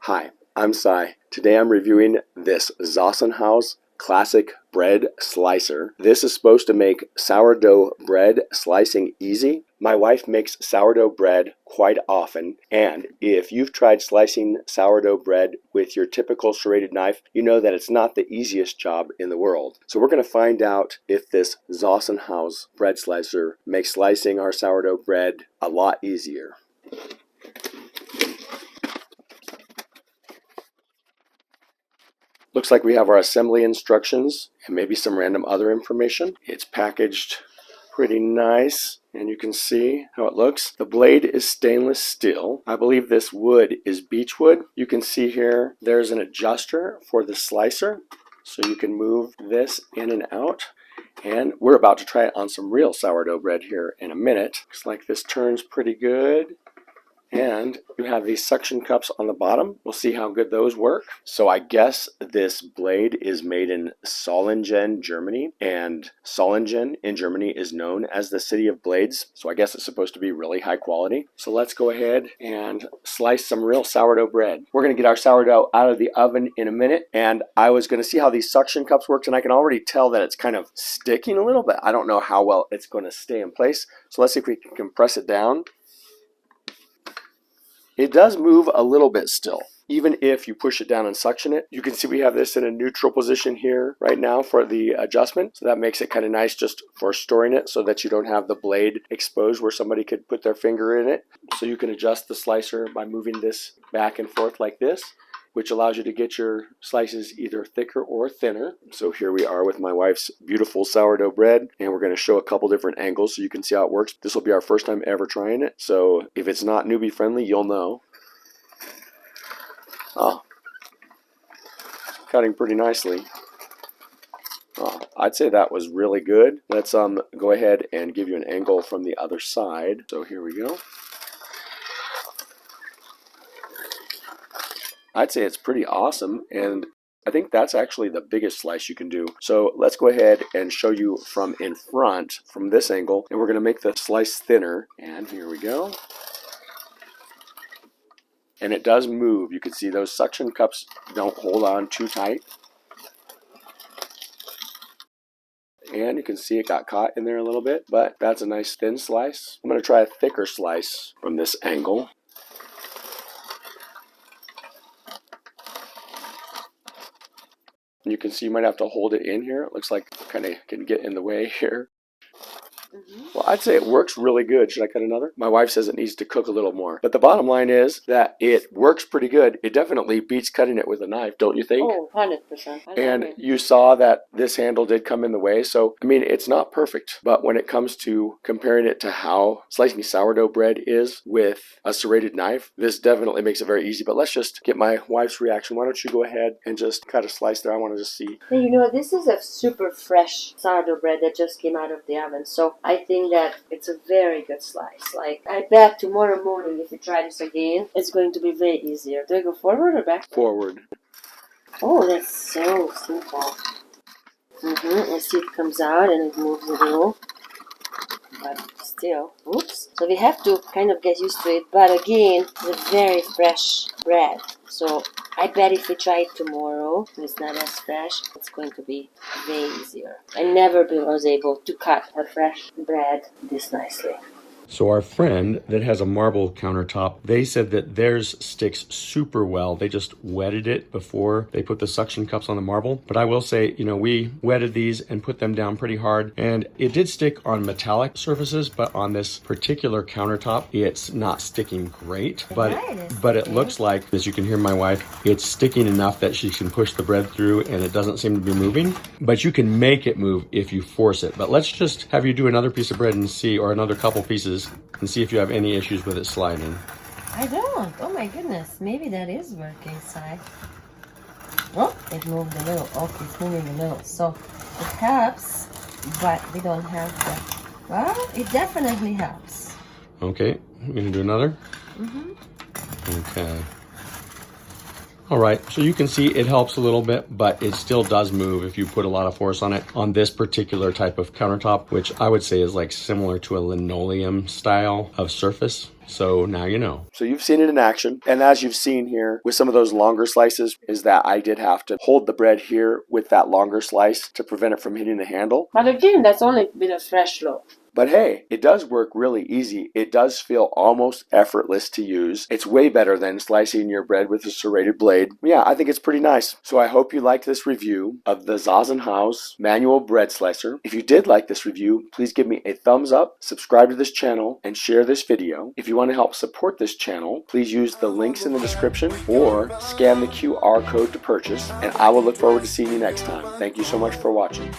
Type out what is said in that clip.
Hi, I'm Cy. Today I'm reviewing this Zassenhaus Classic Bread Slicer. This is supposed to make sourdough bread slicing easy. My wife makes sourdough bread quite often, and if you've tried slicing sourdough bread with your typical serrated knife, you know that it's not the easiest job in the world. So we're going to find out if this Zassenhaus Bread Slicer makes slicing our sourdough bread a lot easier. Looks like we have our assembly instructions and maybe some random other information. It's packaged pretty nice, and you can see how it looks. The blade is stainless steel. I believe this wood is beechwood. You can see here there's an adjuster for the slicer, so you can move this in and out. And we're about to try it on some real sourdough bread here in a minute. Looks like this turns pretty good. And you have these suction cups on the bottom. We'll see how good those work. So I guess this blade is made in Solingen, Germany. And Solingen in Germany is known as the city of blades. So I guess it's supposed to be really high quality. So let's go ahead and slice some real sourdough bread. We're going to get our sourdough out of the oven in a minute. And I was going to see how these suction cups work. And I can already tell that it's kind of sticking a little bit. I don't know how well it's going to stay in place. So let's see if we can compress it down. It does move a little bit still, even if you push it down and suction it. You can see we have this in a neutral position here right now for the adjustment. So that makes it kind of nice just for storing it so that you don't have the blade exposed where somebody could put their finger in it. So you can adjust the slicer by moving this back and forth like this, which allows you to get your slices either thicker or thinner. So here we are with my wife's beautiful sourdough bread, and we're going to show a couple different angles so you can see how it works. This will be our first time ever trying it, so if it's not newbie friendly, you'll know. Oh, cutting pretty nicely. Oh, I'd say that was really good. Let's go ahead and give you an angle from the other side. So here we go. I'd say it's pretty awesome, and I think that's actually the biggest slice you can do. So let's go ahead and show you from in front, from this angle, and we're going to make the slice thinner. And here we go. And it does move. You can see those suction cups don't hold on too tight. And you can see it got caught in there a little bit, but that's a nice thin slice. I'm going to try a thicker slice from this angle. You can see you might have to hold it in here. It looks like it kind of can get in the way here. Well, I'd say it works really good. Should I cut another? My wife says it needs to cook a little more. But the bottom line is that it works pretty good. It definitely beats cutting it with a knife, don't you think? Oh, 100%. And you saw that this handle did come in the way. So, I mean, it's not perfect. But when it comes to comparing it to how slicing sourdough bread is with a serrated knife, this definitely makes it very easy. But let's just get my wife's reaction. Why don't you go ahead and just cut a slice there? I want to just see. Hey, you know, this is a super fresh sourdough bread that just came out of the oven. So I think that it's a very good slice. Like, I bet tomorrow morning, if you try this again, it's going to be way easier. Do I go forward or back? Forward. Oh, that's so simple. And see it comes out and it moves a little. But still, oops. So we have to kind of get used to it. But again, it's a very fresh bread. So I bet if we try it tomorrow, it's not as fresh, it's going to be way easier. I never was able to cut a fresh bread this nicely. So our friend that has a marble countertop, they said that theirs sticks super well. They just wetted it before they put the suction cups on the marble. But I will say, you know, we wetted these and put them down pretty hard. And it did stick on metallic surfaces, but on this particular countertop, it's not sticking great. But it looks like, as you can hear my wife, it's sticking enough that she can push the bread through and it doesn't seem to be moving. But you can make it move if you force it. But let's just have you do another piece of bread and see, or another couple pieces, and see if you have any issues with it sliding. I don't. Oh my goodness. Maybe that is working, Si. Oh, it moved a little. Oh, it's moving a little. So it helps, but we don't have the... Well, it definitely helps. Okay, we're going to do another? Okay. All right, so you can see it helps a little bit, but it still does move if you put a lot of force on it. On this particular type of countertop, which I would say is like similar to a linoleum style of surface. So now you know. So you've seen it in action. And as you've seen here with some of those longer slices, is that I did have to hold the bread here with that longer slice to prevent it from hitting the handle. But again, that's only a bit of fresh loaf. But hey, it does work really easy. It does feel almost effortless to use. It's way better than slicing your bread with a serrated blade. Yeah, I think it's pretty nice. So I hope you liked this review of the Zassenhaus manual bread slicer. If you did like this review, please give me a thumbs up, subscribe to this channel, and share this video. If you want to help support this channel, please use the links in the description or scan the QR code to purchase, and I will look forward to seeing you next time. Thank you so much for watching.